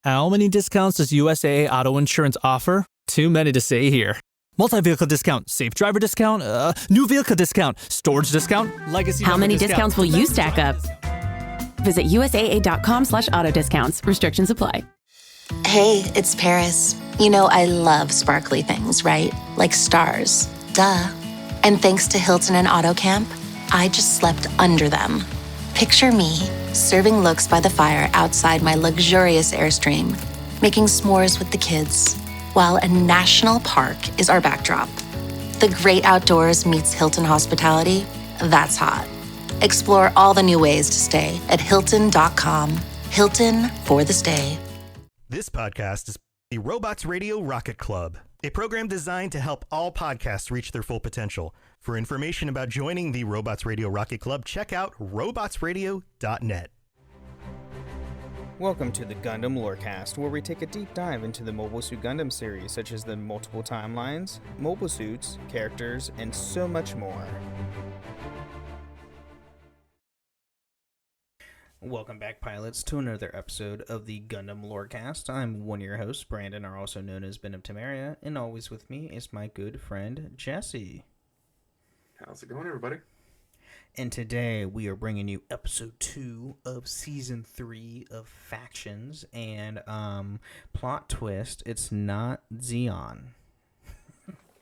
How many discounts does USAA Auto Insurance offer? Too many to say here. Multi-vehicle discount, safe driver discount, new vehicle discount, storage discount, legacy. How many discounts will you stack up? Visit USAA.com/auto discounts. Restrictions apply. Hey, it's Paris. You know I love sparkly things, right? Like stars. Duh. And thanks to Hilton and Auto Camp, I just slept under them. Picture me, serving looks by the fire outside my luxurious Airstream, making s'mores with the kids, while a national park is our backdrop. The great outdoors meets Hilton hospitality. That's hot. Explore all the new ways to stay at Hilton.com. Hilton for the stay. This podcast is the Robots Radio Rocket Club, a program designed to help all podcasts reach their full potential. For information about joining the Robots Radio Rocket Club, check out robotsradio.net. Welcome to the Gundam Lorecast, where we take a deep dive into the Mobile Suit Gundam series, such as the multiple timelines, mobile suits, characters, and so much more. Welcome back, pilots, to another episode of the Gundam Lorecast. I'm one of your hosts, Brandon, or also known as Ben of Temeria, and always with me is my good friend, Jesse. How's it going, everybody? And today we are bringing you episode 2 of season 3 of Factions, and plot twist, it's not Zeon.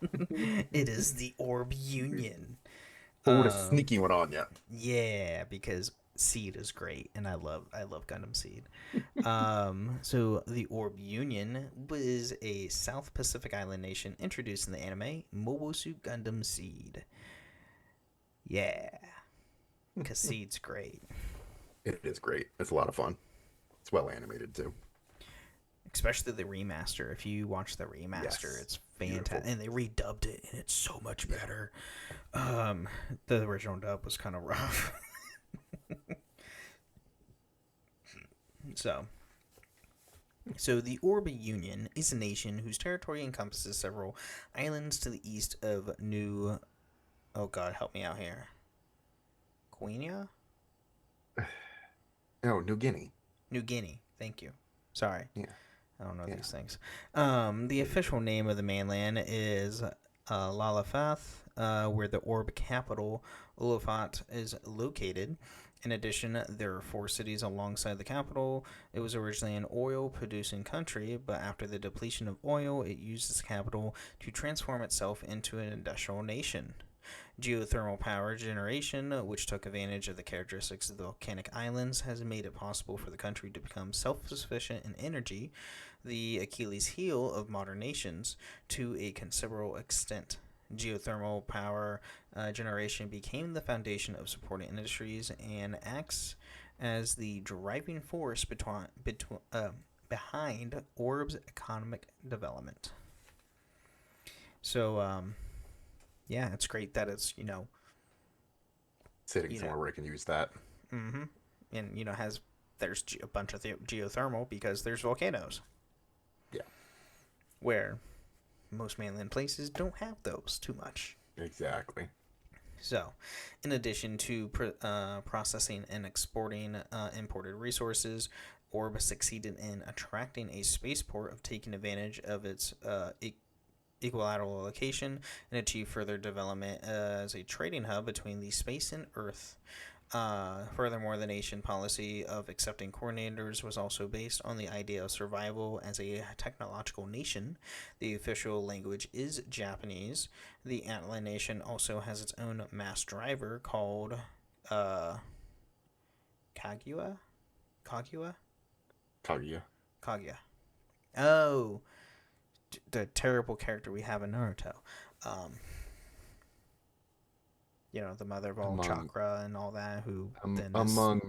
It is the Orb Union. Oh, what a sneaky one on ya. Yeah, because Seed is great, and I love Gundam Seed. So the Orb Union was a South Pacific island nation introduced in the anime Mobile Suit Gundam Seed. Yeah, because Seed's great. It is great. It's a lot of fun. It's well animated too. Especially the remaster. If you watch the remaster, yes, it's fantastic. And they redubbed it, and it's so much better. The original dub was kind of rough. So the Orb Union is a nation whose territory encompasses several islands to the east of New... Oh God, help me out here. Guinea? No, New Guinea. New Guinea. Thank you. Sorry. Yeah. I don't know these things. The official name of the mainland is Lalafath, where the Orb capital, Olafat, is located. In addition, there are 4 cities alongside the capital. It was originally an oil-producing country, but after the depletion of oil, it used its capital to transform itself into an industrial nation. Geothermal power generation, which took advantage of the characteristics of the volcanic islands, has made it possible for the country to become self-sufficient in energy, the Achilles heel of modern nations, to a considerable extent. Geothermal power generation became the foundation of supporting industries and acts as the driving force behind Orb's economic development. So, yeah, it's great that it's, sitting somewhere where it can use that. Mm-hmm. And, there's a bunch of geothermal because there's volcanoes. Yeah. Where most mainland places don't have those too much. Exactly. So, in addition to processing and exporting imported resources, Orb succeeded in attracting a spaceport of taking advantage of its equilateral location and achieve further development as a trading hub between the space and Earth. Furthermore, the nation policy of accepting coordinators was also based on the idea of survival as a technological nation. The official language is Japanese. The Atlan nation also has its own mass driver called Kaguya? Oh, the terrible character we have in Naruto. The mother of all chakra and all that, who Kaguya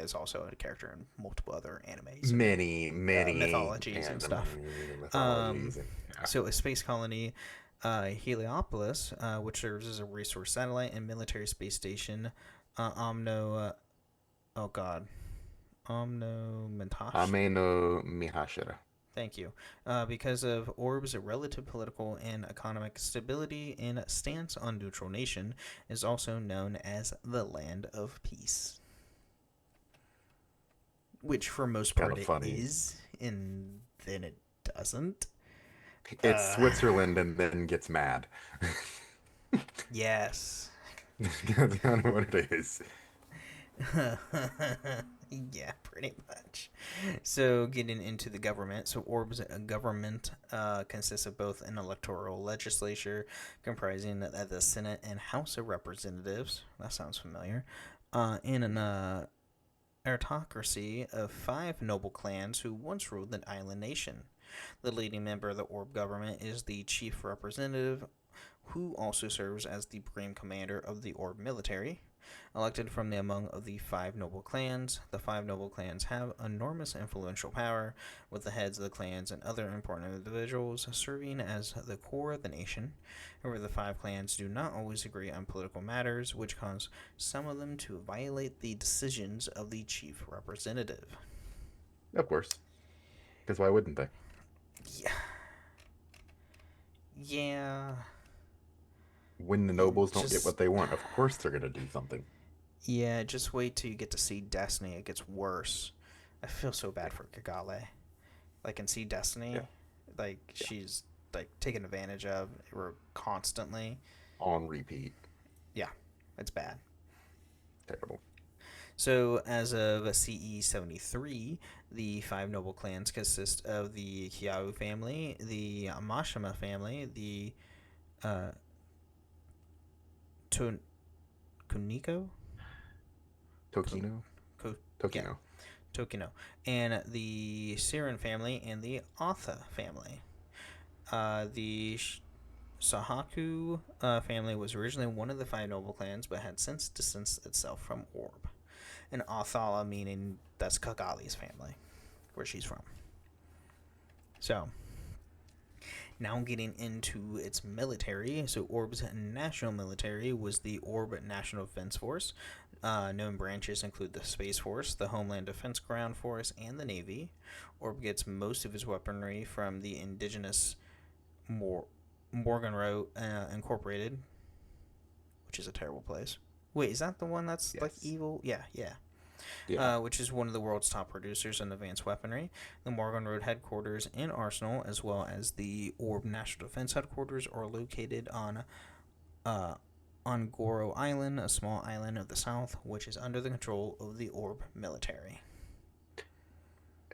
is also a character in multiple other animes. Many mythologies and stuff. So a space colony, Heliopolis, which serves as a resource satellite and military space station, Ameno Mihashira. Thank you. Because of Orb's relative political and economic stability and stance on neutral nation, is also known as the Land of Peace. which for most Kinda part it funny. is, and then it doesn't. It's Switzerland and then gets mad. Yes. That's kind of what it is. Yeah, pretty much. So, getting into the government. So, Orb's government consists of both an electoral legislature comprising the Senate and House of Representatives. That sounds familiar. And an aristocracy of 5 noble clans who once ruled the island nation. The leading member of the Orb government is the chief representative, who also serves as the supreme commander of the Orb military. Elected from among of the 5 noble clans, the 5 noble clans have enormous influential power, with the heads of the clans and other important individuals serving as the core of the nation. However, the 5 clans do not always agree on political matters, which cause some of them to violate the decisions of the chief representative. Of course. Because why wouldn't they? Yeah. When the nobles don't get what they want, of course they're going to do something. Yeah, just wait till you get to see Destiny. It gets worse. I feel so bad for Kagale. Like in See Destiny, she's like taken advantage of constantly. On repeat. Yeah, it's bad. Terrible. So, as of CE 73, the 5 noble clans consist of the Kyau family, the Mashima family, the Kuniko? Tokino? Tokino. Yeah, Tokino. And the Siren family and the Atha family. The Sahaku family was originally one of the 5 noble clans, but had since distanced itself from Orb. And Athala, meaning that's Kagali's family, where she's from. So, now getting into its military. So, Orb's national military was the Orb National Defense Force. Known branches include the Space Force, the Homeland Defense Ground Force, and the Navy. Orb gets most of his weaponry from the indigenous Morganrow Incorporated, which is a terrible place. Wait, is that the one that's like evil? Yeah. Which is one of the world's top producers in advanced weaponry. The Morgan Road headquarters and arsenal, as well as the Orb National Defense headquarters, are located on Goro Island, a small island of the south, which is under the control of the Orb military.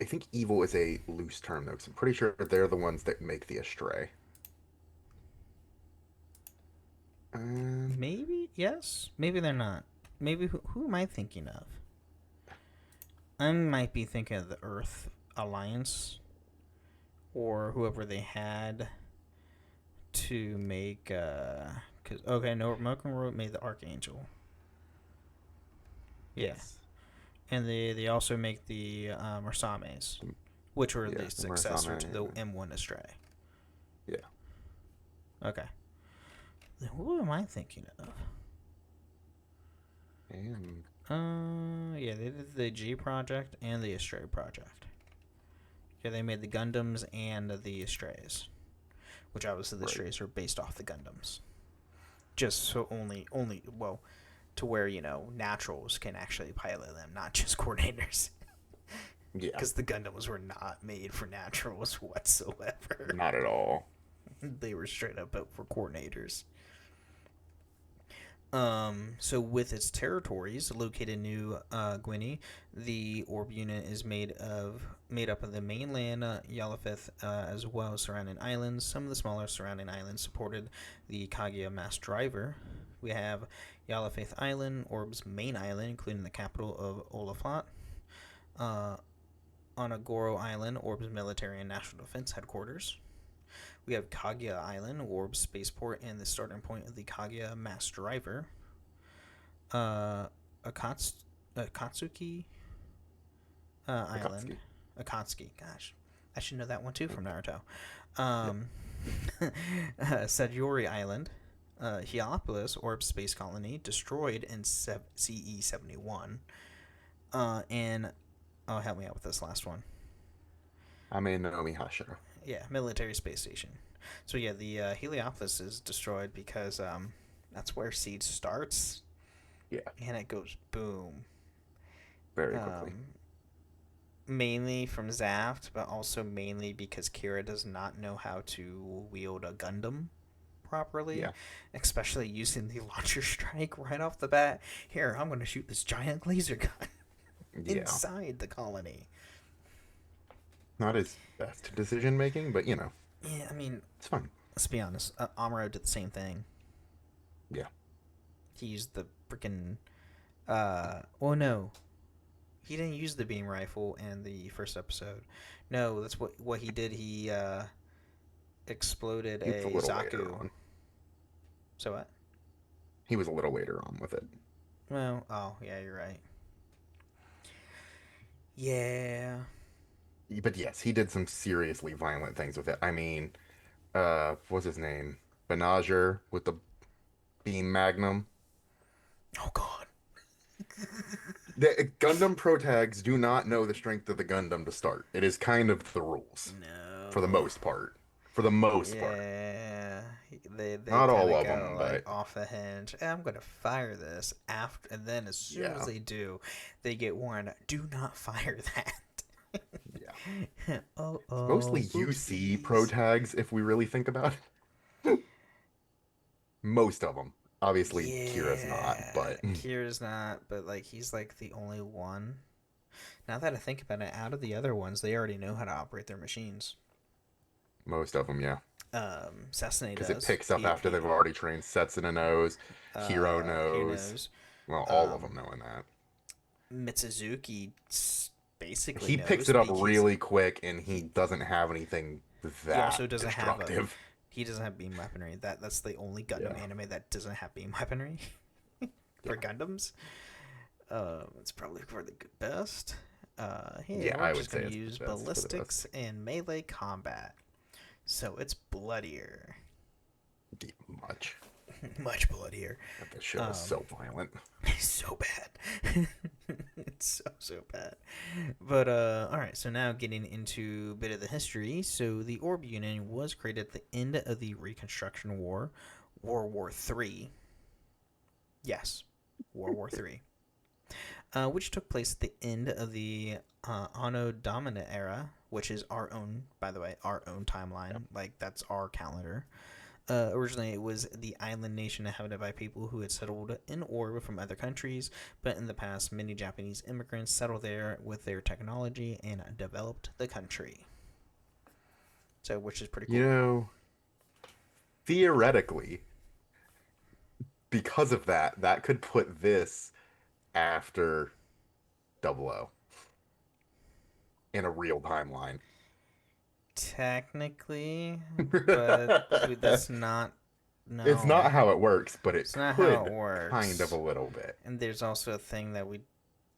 I think evil is a loose term, though, because I'm pretty sure they're the ones that make the Astray. Maybe, yes. Maybe they're not. Maybe, who am I thinking of? I might be thinking of the Earth Alliance, or whoever they had to make, Morgan Road made the Archangel. Yes. And they also make the Mursames, which were the successor to the M1 Astray. Yeah. Okay. Then who am I thinking of? They did the G project and the Astray project. Yeah, they made the Gundams and the Astrays, which obviously the Astrays are based off the Gundams. Just so only to where, naturals can actually pilot them, not just coordinators. Yeah. Because the Gundams were not made for naturals whatsoever. Not at all. They were straight up built for coordinators. So with its territories located in New Guinea, the Orb Union is made up of the mainland Yalafith as well as surrounding islands. Some of the smaller surrounding islands supported the Kaguya Mass Driver. We have Yalafith Island, Orb's main island, including the capital of Olafat. Onagoro Island, Orb's military and national defense headquarters. We have Kaguya Island, Orb's spaceport, and the starting point of the Kaguya Mass Driver. Akatsuki Island. Akatsuki, gosh. I should know that one too from Naruto. Sajori Island. Heliopolis, Orb's space colony, destroyed in CE 71. And, help me out with this last one. Naomi Hashira. Yeah, military space station. So yeah, the Heliopolis is destroyed because that's where Seed starts. Yeah. And it goes boom. Very quickly. mainly from Zaft, but also mainly because Kira does not know how to wield a Gundam properly, especially using the launcher strike right off the bat. Here, I'm going to shoot this giant laser gun inside the colony. Not his best decision making, but Yeah, I mean, it's fine. Let's be honest. Amuro did the same thing. Yeah. He used the freaking. Well, no. He didn't use the beam rifle in the first episode. No, that's what he did. He exploded a Zaku. So what? He was a little later on with it. Well, oh yeah, you're right. Yeah. But yes, he did some seriously violent things with it. I mean, what's his name? Benager with the beam magnum. Oh God. The Gundam protags do not know the strength of the Gundam to start. It is kind of the rules. No. For the most part. Yeah. They not all of go, them, like, but off the hinge. I'm gonna fire this after, and then as soon as they do, they get warned. Do not fire that. Yeah. Oh, mostly UC protags, if we really think about it. Most of them. Obviously, Kira's not, but... Kira's not, but, like, he's, like, the only one. Now that I think about it, out of the other ones, they already know how to operate their machines. Most of them, yeah. Sesame does. Because it picks up after they've already trained. Setsuna knows. Hiro knows. Well, all of them knowing that. Mitsuzuki basically he picks it up really quick, and he doesn't have anything that he also doesn't destructive. He doesn't have beam weaponry. That's the only Gundam anime that doesn't have beam weaponry for Gundams. It's probably for the best. We're just gonna use ballistics and melee combat, so it's bloodier. Much. Much bloodier. The show is so violent. It's so bad. It's so bad. But alright, so now getting into a bit of the history. So the Orb Union was created at the end of the Reconstruction War, World War III. Yes, World War III. Which took place at the end of the Anno Domini era, which is our own, by the way, our own timeline. Like, that's our calendar. Originally, it was the island nation inhabited by people who had settled in Orb from other countries, but in the past, many Japanese immigrants settled there with their technology and developed the country. So, which is pretty cool. You know, theoretically, because of that, that could put this after 00 in a real timeline. Technically, but that's not. No, it's not how it works, but it's not could how it works. Kind of a little bit. And there's also a thing that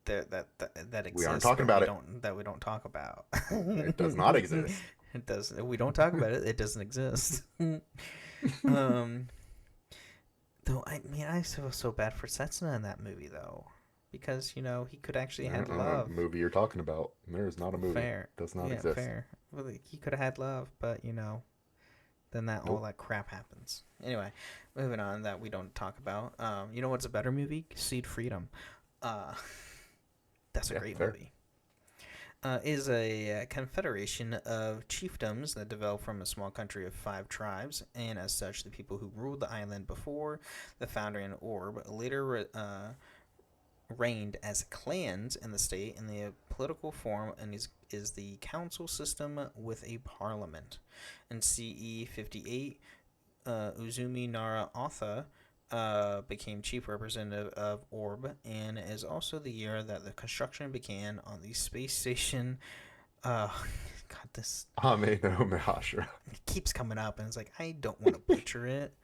that exists. We aren't talking about it. That we don't talk about. It does not exist. It does. We don't talk about it. It doesn't exist. Though I mean, I feel so bad for Setsuna in that movie though. Because, you know, he could actually have love. Movie you're talking about. There's not a movie. Fair. It does not exist. Fair. Well, he could have had love, but, you know, then all that crap happens. Anyway, moving on, that we don't talk about. You know what's a better movie? Seed Freedom. That's a great movie. Is a confederation of chiefdoms that developed from a small country of 5 tribes, and as such, the people who ruled the island before the founding of Orb later reigned as clans in the state in the political form, and is the council system with a parliament. In CE 58, Uzumi Nara Otha became chief representative of Orb, and is also the year that the construction began on the space station. God, this Ameno Mahashra. It keeps coming up, and it's like, I don't want to butcher it.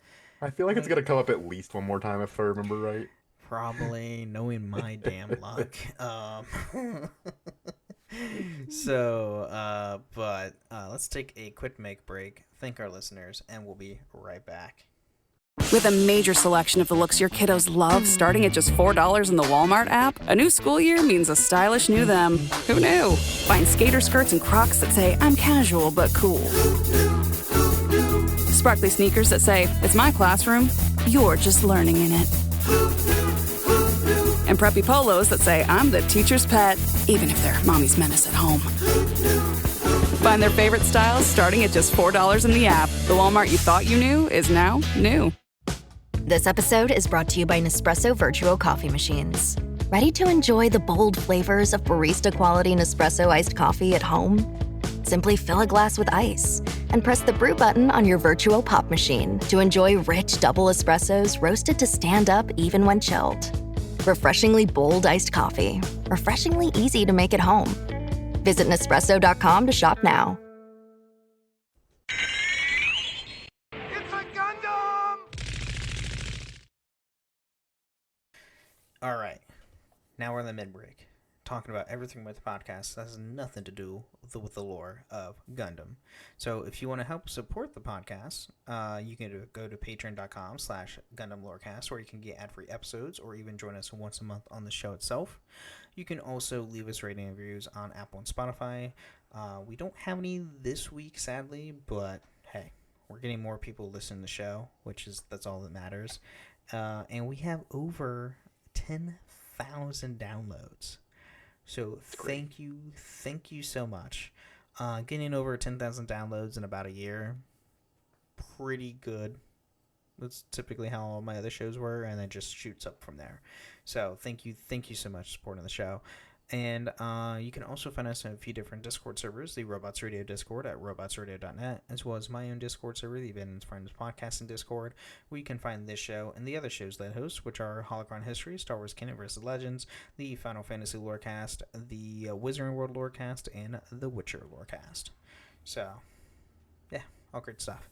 I feel like it's gonna come up at least one more time if I remember right. Probably, knowing my damn luck. But let's take a quick break, thank our listeners, and we'll be right back. With a major selection of the looks your kiddos love, starting at just $4 in the Walmart app, a new school year means a stylish new them. Who knew? Find skater skirts and Crocs that say, I'm casual but cool. Sparkly sneakers that say, it's my classroom, you're just learning in it. And preppy polos that say, I'm the teacher's pet. even if they're mommy's menace at home. Find their favorite styles starting at just $4 in the app. The Walmart you thought you knew is now new. This episode is brought to you by Nespresso Virtuo Coffee Machines. Ready to enjoy the bold flavors of barista-quality Nespresso iced coffee at home? Simply fill a glass with ice and press the brew button on your Virtuo Pop machine to enjoy rich double espressos roasted to stand up even when chilled. Refreshingly bold iced coffee. Refreshingly easy to make at home. Visit Nespresso.com to shop now. It's a Gundam! All right. Now we're in the mid-break. Talking about everything with the podcast that has nothing to do with the lore of Gundam. So if you want to help support the podcast, you can go to patreon.com/GundamLoreCast, where you can get ad-free episodes or even join us once a month on the show itself. You can also leave us rating and reviews on Apple and Spotify. We don't have any this week, sadly, but hey, we're getting more people listening to the show, that's all that matters. And we have over 10,000 downloads. So thank you so much. Getting over 10,000 downloads in about a year, pretty good. That's typically how all my other shows were, and it just shoots up from there. So thank you so much for supporting the show. And you can also find us in a few different Discord servers, the Robots Radio Discord at robotsradio.net, as well as my own Discord server, the Advanced Friends Podcasting Discord, where you can find this show and the other shows that I host, which are Holocron History, Star Wars Canon vs. Legends, the Final Fantasy Lorecast, the Wizarding World Lorecast, and the Witcher Lorecast. So, yeah, all great stuff.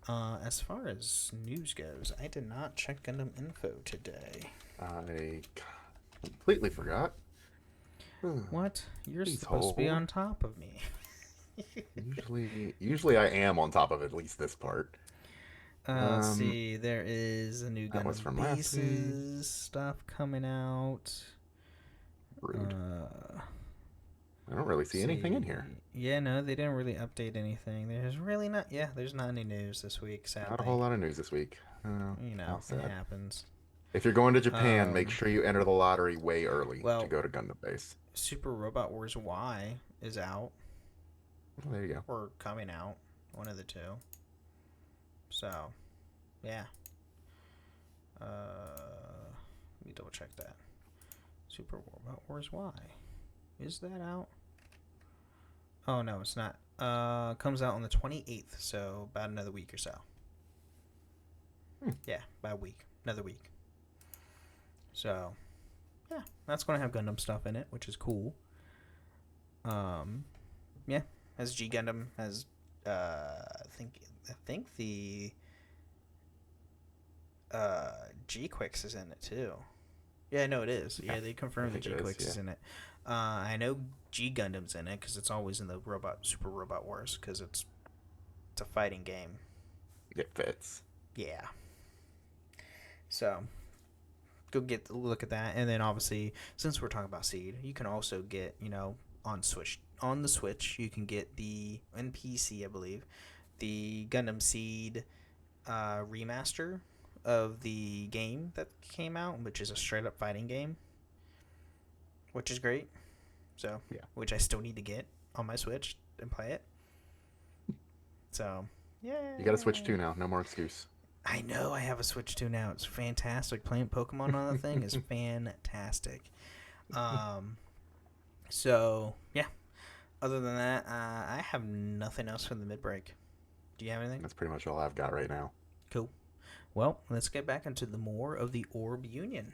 As far as news goes, I did not check Gundam info today. I completely forgot. What? You're supposed to be on top of me. Usually I am on top of at least this part. Let's see. There is a new Gundam Bases stuff coming out. Rude. I don't really see anything in here. Yeah, no, they didn't really update anything. There's really not. Yeah, there's not any news this week, sadly. Not a whole lot of news this week. It happens. If you're going to Japan, make sure you enter the lottery way early to go to Gundam Base. Super Robot Wars Y is out. Well, there you go. Or coming out. One of the two. So, yeah. Let me double check that. Super Robot Wars Y. Is that out? Oh, no, it's not. Comes out on the 28th, so about another week or so. Yeah, about a week. Another week. So, yeah, that's going to have Gundam stuff in it, which is cool. Yeah, has G Gundam, has, I think the, G-Quix is in it, too. Yeah, no, it is. Yeah, they confirmed the G-Quix is in it. I know G Gundam's in it, because it's always in the Super Robot Wars, because it's a fighting game. It fits. Yeah. So, go look at that. And then obviously, since we're talking about Seed, you can also get, on the Switch, you can get the, on PC, I believe, the Gundam Seed remaster of the game that came out, which is a straight up fighting game, which is great. So, yeah, which I still need to get on my Switch and play it. So, yeah. You got a Switch 2 now. No more excuse. I know I have a Switch 2 now. It's fantastic. Playing Pokemon on the thing is fantastic. So, yeah. Other than that, I have nothing else for the mid-break. Do you have anything? That's pretty much all I've got right now. Cool. Well, let's get back into the more of the Orb Union.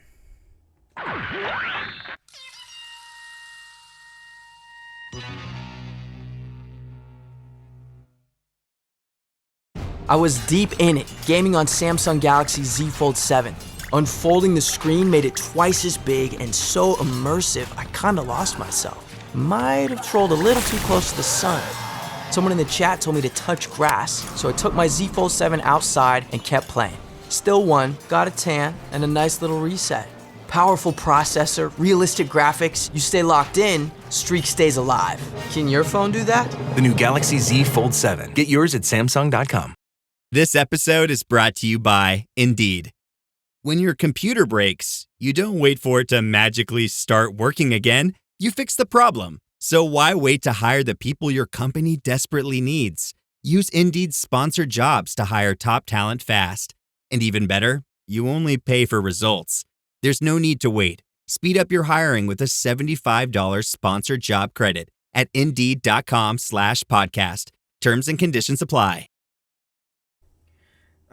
I was deep in it, gaming on Samsung Galaxy Z Fold 7. Unfolding the screen made it twice as big and so immersive, I kinda lost myself. Might have trolled a little too close to the sun. Someone in the chat told me to touch grass, so I took my Z Fold 7 outside and kept playing. Still won, got a tan, and a nice little reset. Powerful processor, realistic graphics, you stay locked in, streak stays alive. Can your phone do that? The new Galaxy Z Fold 7. Get yours at Samsung.com. This episode is brought to you by Indeed. When your computer breaks, you don't wait for it to magically start working again. You fix the problem. So why wait to hire the people your company desperately needs? Use Indeed's sponsored jobs to hire top talent fast. And even better, you only pay for results. There's no need to wait. Speed up your hiring with a $75 sponsored job credit at Indeed.com/podcast. Terms and conditions apply.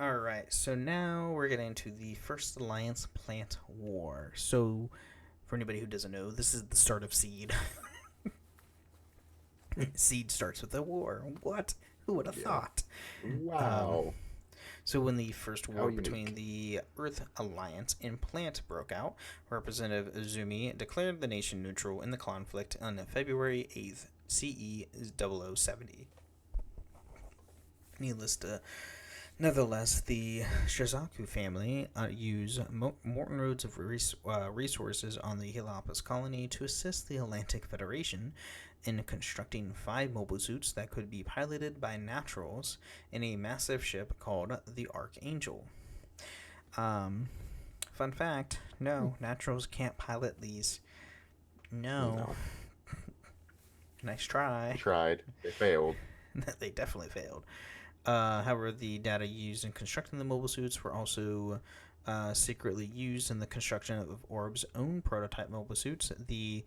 All right, so now we're getting into the First Alliance Plant War. So, for anybody who doesn't know, this is the start of Seed. Seed starts with a war. What? Who would have thought? Wow. So when the first war between the Earth Alliance and Plant broke out, Representative Izumi declared the nation neutral in the conflict on February 8th, CE 0070. Nevertheless, the Shizaku family used Morton Roads of resources on the Heliopolis colony to assist the Atlantic Federation in constructing 5 mobile suits that could be piloted by naturals in a massive ship called the Archangel. Fun fact, no, naturals can't pilot these. No. Nice try. They tried. They failed. They definitely failed. However, the data used in constructing the mobile suits were also secretly used in the construction of Orb's own prototype mobile suits, the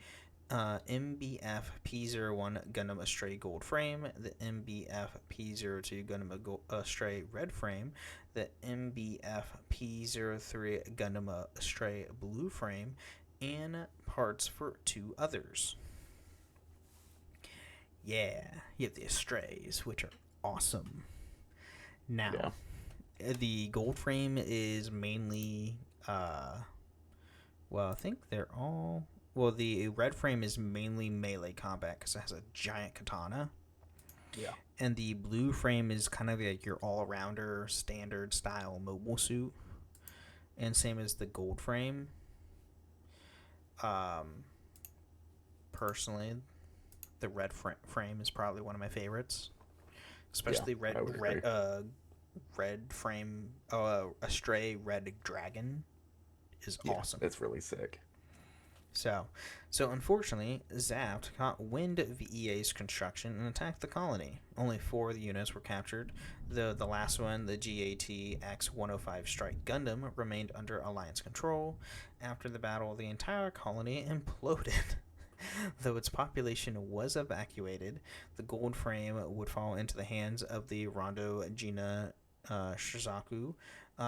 MBF P01 Gundam Astray Gold Frame, the MBF P02 Gundam Astray Red Frame, the MBF P03 Gundam Astray Blue Frame, and parts for 2 others. Yeah, you have the Astrays, which are awesome. Now, the gold frame is mainly, I think they're all... Well, the red frame is mainly melee combat because it has a giant katana. Yeah. And the blue frame is kind of like your all-arounder, standard style mobile suit. And same as the gold frame. Personally, the red frame is probably one of my favorites. Especially red frame, Astray Red Dragon is awesome. It's really sick. So unfortunately, Zaft caught wind of VEA's construction and attacked the colony. Only 4 of the units were captured. The last one, the GAT-X-105 Strike Gundam, remained under Alliance control. After the battle, the entire colony imploded. Though its population was evacuated, the gold frame would fall into the hands of the Rondo Gina Shizaku.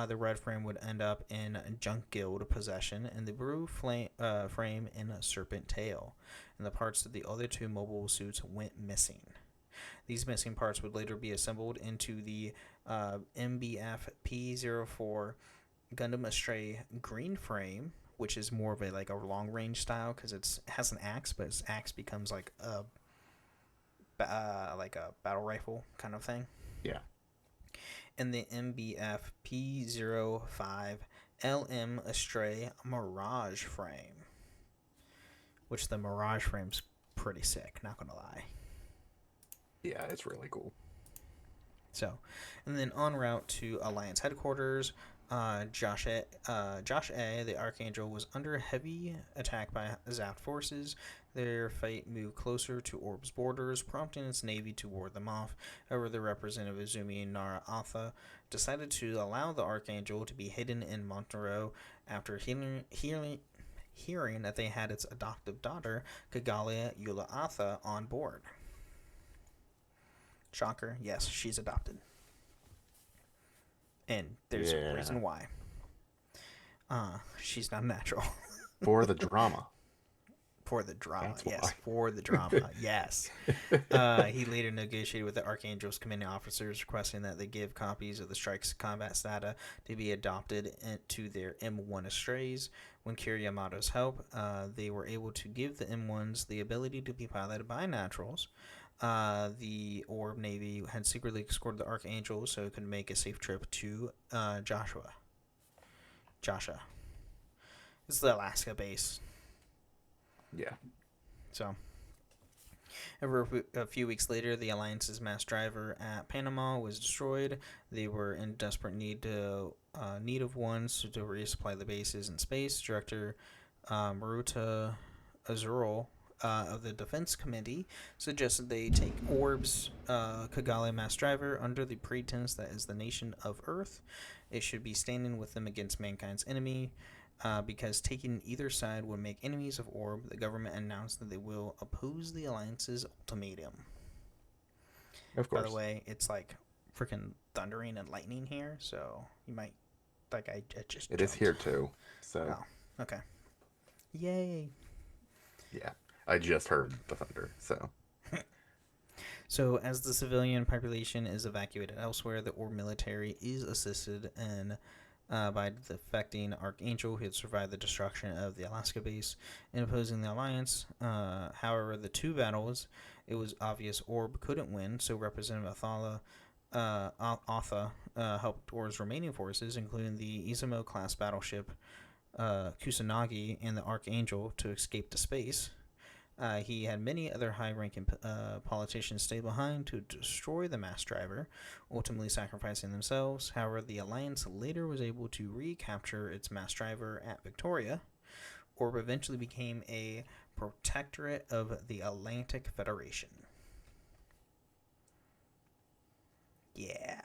The red frame would end up in Junk Guild possession, and the blue frame in a Serpent Tail. And the parts of the other 2 mobile suits went missing. These missing parts would later be assembled into the MBF P04 Gundam Astray Green Frame, which is more of a long range style because it has an axe, but its axe becomes like a battle rifle kind of thing. Yeah. And the MBF P05 LM Astray Mirage Frame, which the Mirage frame's pretty sick, not gonna lie. Yeah, it's really cool. So, and then en route to Alliance headquarters, Josh A, the Archangel, was under heavy attack by Zaft forces. Their fight moved closer to Orb's borders, prompting its navy to ward them off. However, the representative Izumi Nara-Atha decided to allow the Archangel to be hidden in Montereau after hearing that they had its adoptive daughter, Kagalia Yula-Atha, on board. Shocker, yes, she's adopted. And there's a reason why. She's not natural. For the drama. For the drama, yes. For the drama, yes. He later negotiated with the Archangel's commanding officers, requesting that they give copies of the Strike's combat data to be adopted to their M1 Astrays. When Kiriyamado's help, they were able to give the M1s the ability to be piloted by naturals. The Orb Navy had secretly escorted the Archangel so it could make a safe trip to Joshua. This is the Alaska base. Yeah. So, a few weeks later, the Alliance's mass driver at Panama was destroyed. They were in desperate need of ones to resupply the bases in space. Director Maruta Azurl of the Defense Committee suggested they take Orb's Kagale mass driver under the pretense that as the nation of Earth, it should be standing with them against mankind's enemy. Because taking either side would make enemies of Orb, the government announced that they will oppose the Alliance's ultimatum. Of course. By the way, it's like freaking thundering and lightning here, so you might, like, I just It is here too, so. Oh, okay. Yay. Yeah, I just heard the thunder, so. So, as the civilian population is evacuated elsewhere, the Orb military is assisted in by defecting Archangel, who had survived the destruction of the Alaska base, in opposing the Alliance. However, the two battles, it was obvious Orb couldn't win, so Representative Atha helped Orb's remaining forces, including the Izumo-class battleship Kusanagi and the Archangel, to escape to space. He had many other high-ranking politicians stay behind to destroy the mass driver, ultimately sacrificing themselves. However, the Alliance later was able to recapture its mass driver at Victoria. Orb eventually became a protectorate of the Atlantic Federation. Yeah.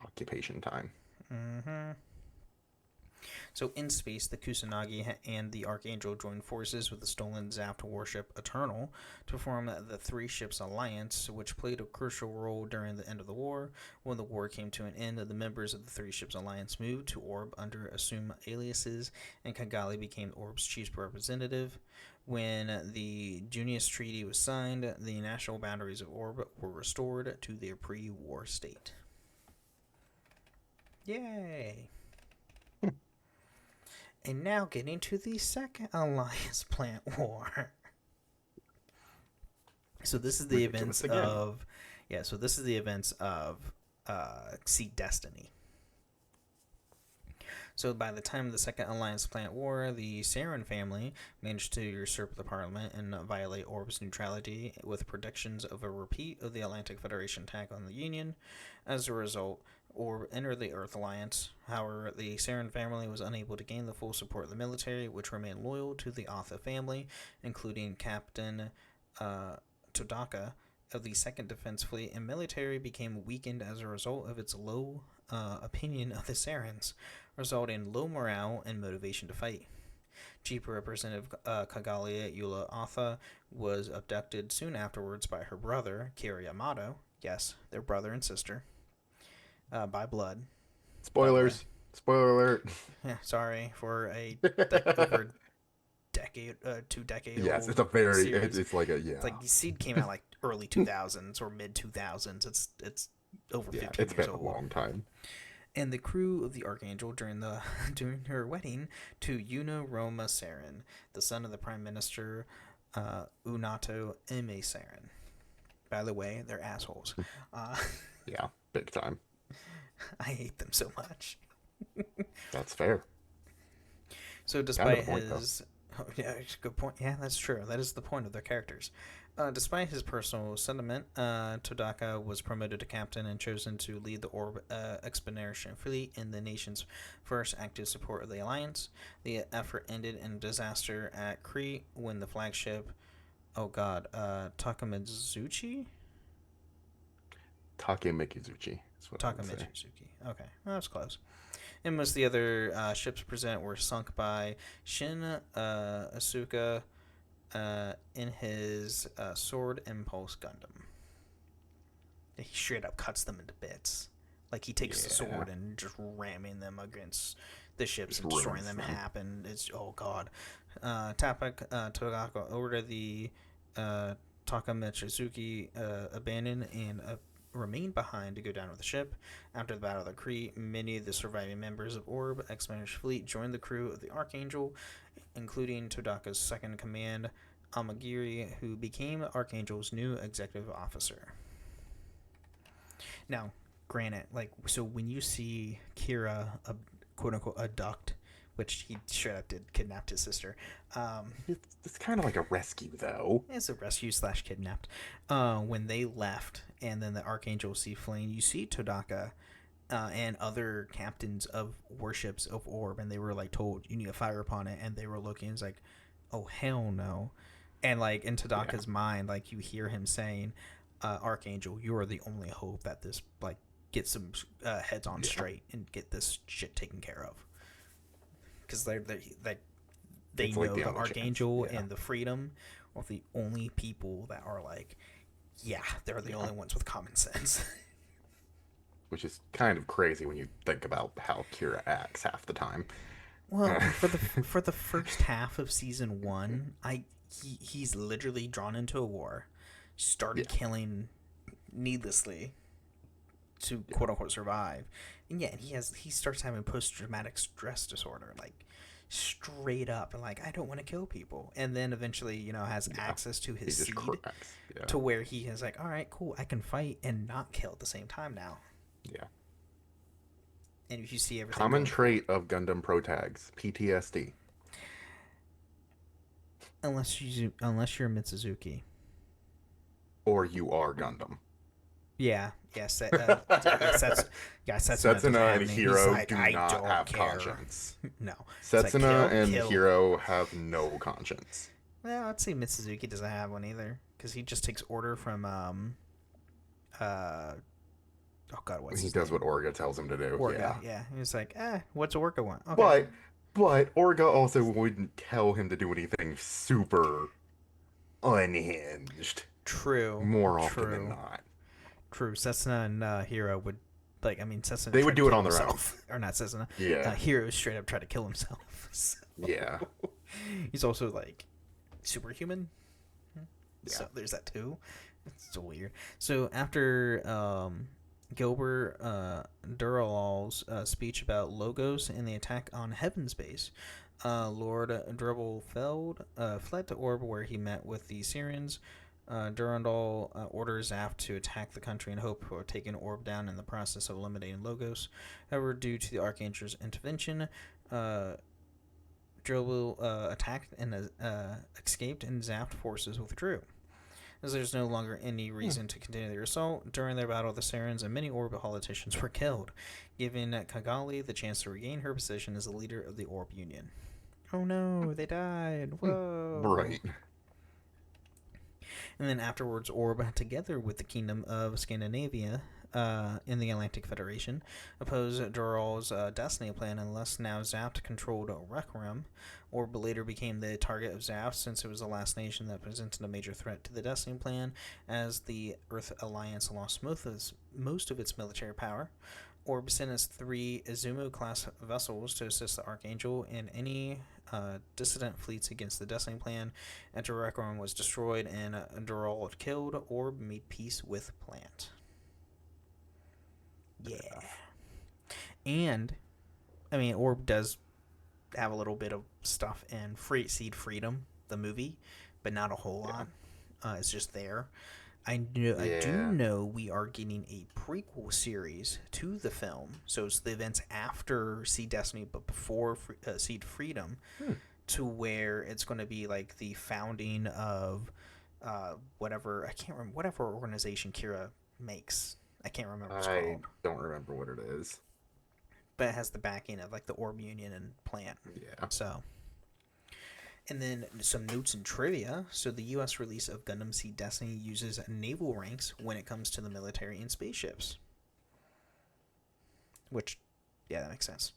Occupation time. Mm-hmm. So in space, the Kusanagi and the Archangel joined forces with the stolen Zaft warship Eternal to form the Three Ships Alliance, which played a crucial role during the end of the war. When the war came to an end, the members of the Three Ships Alliance moved to Orb under assumed aliases, and Kagale became Orb's chief representative. When the Junius Treaty was signed, the national boundaries of Orb were restored to their pre-war state. Yay! And now getting to the second Alliance plant war. So this is the events of, Seed Destiny. So by the time of the Second Alliance Plant War, the Saren family managed to usurp the Parliament and violate Orb's neutrality, with predictions of a repeat of the Atlantic Federation attack on the Union. As a result, Orb entered the Earth Alliance. However, the Saren family was unable to gain the full support of the military, which remained loyal to the Atha family, including Captain Todaka of the 2nd Defense Fleet, and military became weakened as a result of its low opinion of the Sarens, resulting in low morale and motivation to fight. Chief Representative Kagale Yula Atha was abducted soon afterwards by her brother, Kira Yamato. Yes, their brother and sister. By blood. Spoilers. Spoiler alert. Yeah, sorry for over decade, 2 decade. Yes, it's a very. Series. It's like a yeah. It's like Seed came out like early 2000s or mid 2000s. It's over 15 it's years been old. a long time. And the crew of the Archangel during her wedding to Yuno Roma Saren, the son of the Prime Minister Unato Ime Saren. By the way, they're assholes. Yeah, big time. I hate them so much. That's fair. So despite his... Oh, yeah, good point. Yeah, that's true. That is the point of their characters. Despite his personal sentiment, Todaka was promoted to captain and chosen to lead the Orb Expedition Fleet in the nation's first active support of the Alliance. The effort ended in disaster at Crete when the flagship... Takamizuchi? Takemizuchi. Takamizuchi. Okay, well, that's close. And most of the other ships present were sunk by Shin Asuka in his Sword Impulse Gundam. He straight up cuts them into bits. Like he takes the sword and just ramming them against the ships and destroying them in half. And it's, oh god. Togaka ordered the Takamizuki abandon and remained behind to go down with the ship. After the Battle of the Crete, many of the surviving members of Orb Expedition Fleet joined the crew of the Archangel, including Todaka's second command, Amagiri, who became Archangel's new executive officer. Now, granted, so when you see Kira, quote-unquote, abduct, which he straight up did, kidnapped his sister. It's kind of like a rescue, though. It's a rescue / kidnapped. When they left, and then the Archangel Seaflame, you see Todaka and other captains of warships of Orb, and they were told, you need to fire upon it, and they were looking, it's like, oh, hell no. And like in Tadaka's mind, like you hear him saying, Archangel, you are the only hope that this like get some heads on straight and get this shit taken care of. Because they know like the Archangel and the Freedom are the only people that are like, they're the only ones with common sense. Which is kind of crazy when you think about how Kira acts half the time. Well, for the first half of season 1, he's literally drawn into a war, started killing needlessly to quote unquote survive, and he starts having post-traumatic stress disorder, like straight up, and like I don't want to kill people, and then eventually has access to his seed to where he is like, all right, cool, I can fight and not kill at the same time now. Yeah. And if you see everything common trait of Gundam Pro Tags, PTSD. Unless you're Mitsuzuki. Or you are Gundam. Yeah. Setsuna and Hiro do not have conscience. No. Setsuna and Hiro have no conscience. Well, I'd say Mitsuzuki doesn't have one either, because he just takes order from oh god, what's his name? Does what Orga tells him to do. Orga, yeah. He's like, what's Orga want? Okay. But Orga also wouldn't tell him to do anything super unhinged. True. More often than not. True. Setsuna and Hiro would, Setsuna. They would do it on their own. Or not Setsuna. Yeah. Hiro straight up tried to kill himself. So. Yeah. He's also like superhuman. Yeah. So there's that too. It's so weird. So after Gilbert Duralal's speech about Logos and the attack on Heaven's Base, Lord Drebelfeld fled to Orb, where he met with the Syrians. Durandal orders Zaft to attack the country in hope of taking Orb down in the process of eliminating Logos. However, due to the Archangel's intervention, Drebel attacked and escaped, and Zaft forces withdrew. As there's no longer any reason to continue their assault, during their battle, the Sarans and many Orb politicians were killed, giving Kagali the chance to regain her position as the leader of the Orb Union. Oh no, they died. Whoa. Right. And then afterwards, Orb, together with the Kingdom of Scandinavia in the Atlantic Federation, opposed Dural's Destiny plan, unless now Zaft controlled Requiem. Orb later became the target of Zaft, since it was the last nation that presented a major threat to the Destiny plan, as the Earth Alliance lost most of its military power. Orb sent its 3 Izumo-class vessels to assist the Archangel in any dissident fleets against the Destiny plan. After Requiem was destroyed and Dural killed, Orb made peace with Plant. Yeah. And, Orb does have a little bit of stuff in Seed Freedom, the movie, but not a whole lot. It's just there. I do know we are getting a prequel series to the film, so it's the events after Seed Destiny but before Seed Freedom, to where it's going to be like the founding of whatever organization Kira makes. I can't remember what it's called. I don't remember what it is. But it has the backing of like the Orb Union and Plant. Yeah. So. And then some notes and trivia. So the U.S. release of Gundam Seed Destiny uses naval ranks when it comes to the military and spaceships. Which, that makes sense.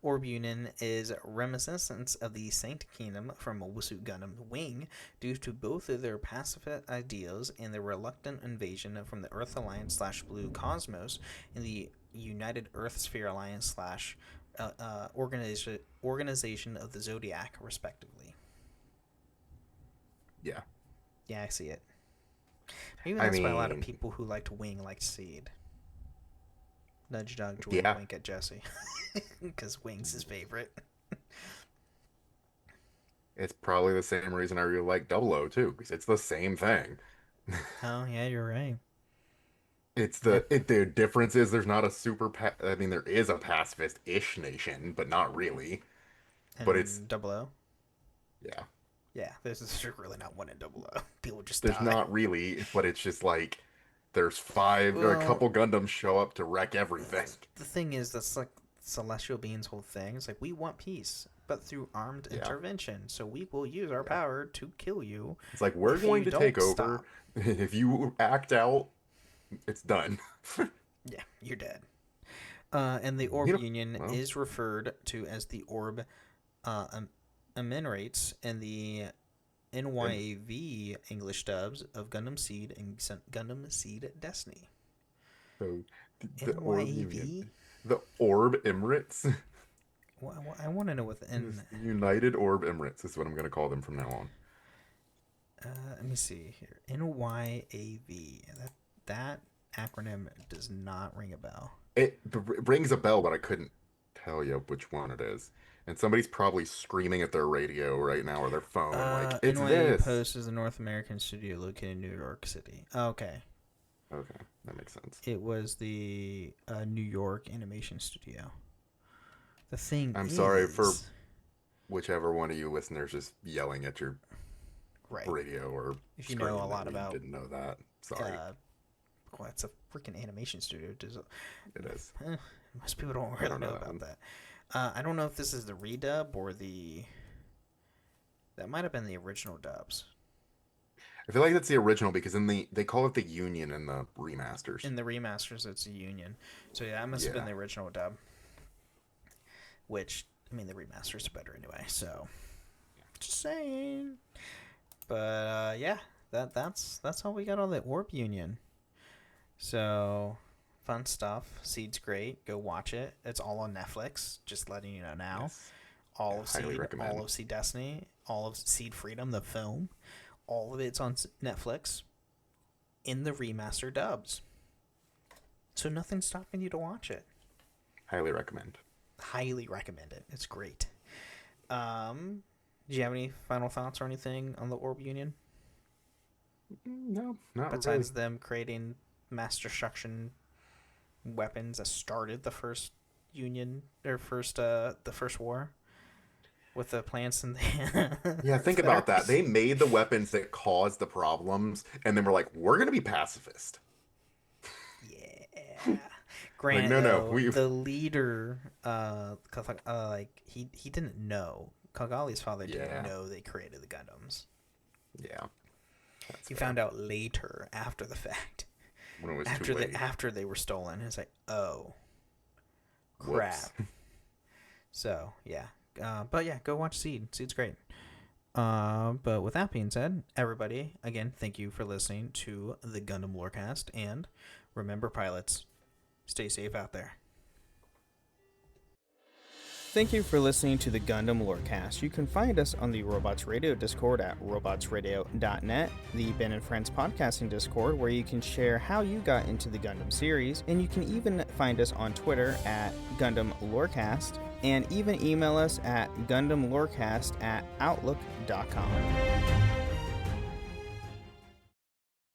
Orb Union is reminiscent of the Saint Kingdom from Mobile Gundam Wing, due to both of their pacifist ideals and their reluctant invasion from the Earth Alliance / Blue Cosmos and the United Earth Sphere Alliance / organization of the Zodiac, respectively. Yeah. Yeah, I see it. Maybe that's why a lot of people who liked Wing liked Seed. Nudge dog, Joy, wink at Jesse. Because Wing's his favorite. It's probably the same reason I really like 00 too, because it's the same thing. Oh, yeah, you're right. It's the difference is there's not a super there is a pacifist-ish nation, but not really. And but it's 00. Yeah. Yeah, there's really not one in 00. People just there's die. not really, but it's just like there's 5 or a couple Gundams show up to wreck everything. The thing is, that's like Celestial Being's whole thing. It's like, we want peace. but through armed intervention. So we will use our power to kill you. It's like, we're going to take over. Stop. If you act out, it's done. Yeah, you're dead. And the Orb Union is referred to as the Orb Emirates and the NYAV English dubs of Gundam Seed and Gundam Seed Destiny. So the Orb Union, the Orb Emirates. Well, I want to know what the United Orb Emirates is what I'm going to call them from now on. Let me see here. NYAV. That acronym does not ring a bell. It rings a bell, but I couldn't tell you which one it is. And somebody's probably screaming at their radio right now or their phone, like, it's NYAV this. Post is a North American studio located in New York City. Okay. Okay, that makes sense. It was the New York animation studio. The thing I'm sorry for whichever one of you listeners is yelling at your radio or if you know a lot about didn't know that. Sorry. Well, it's a freaking animation studio. It is. Most people don't really know about that. I don't know if this is the redub or that might have been the original dubs. I feel like that's the original because they call it the Union in the remasters. In the remasters, it's a Union. So yeah, that must have been the original dub. Which, I mean, the remasters are better anyway. So, just saying. But yeah, that's all we got on the Orb Union. So, fun stuff. Seed's great. Go watch it. It's all on Netflix. Just letting you know now. Yes. All of Seed, all of Seed Destiny, all of Seed Freedom, the film. All of it's on Netflix in the remaster dubs. So nothing's stopping you to watch it. Highly recommend. Highly recommend it. It's great. Do you have any final thoughts or anything on the Orb Union? No, not Besides them creating mass destruction weapons that started the first Union or the first war with the plants and yeah, think about that. They made the weapons that caused the problems, and then we're like, we're gonna be pacifist. Yeah. Grant, the leader, he didn't know. Kagali's father didn't know they created the Gundams. Yeah. He found out later, after the fact. When it was too late. After they were stolen. It's like, oh, crap. So, yeah. But yeah, go watch Seed. Seed's great. But with that being said, everybody, again, thank you for listening to the Gundam Lorecast. And remember, pilots, stay safe out there. Thank you for listening to the Gundam Lorecast. You can find us on the Robots Radio Discord at robotsradio.net, the Ben and Friends podcasting Discord, where you can share how you got into the Gundam series, and you can even find us on Twitter at Gundam Lorecast, and even email us at gundamlorecast@outlook.com.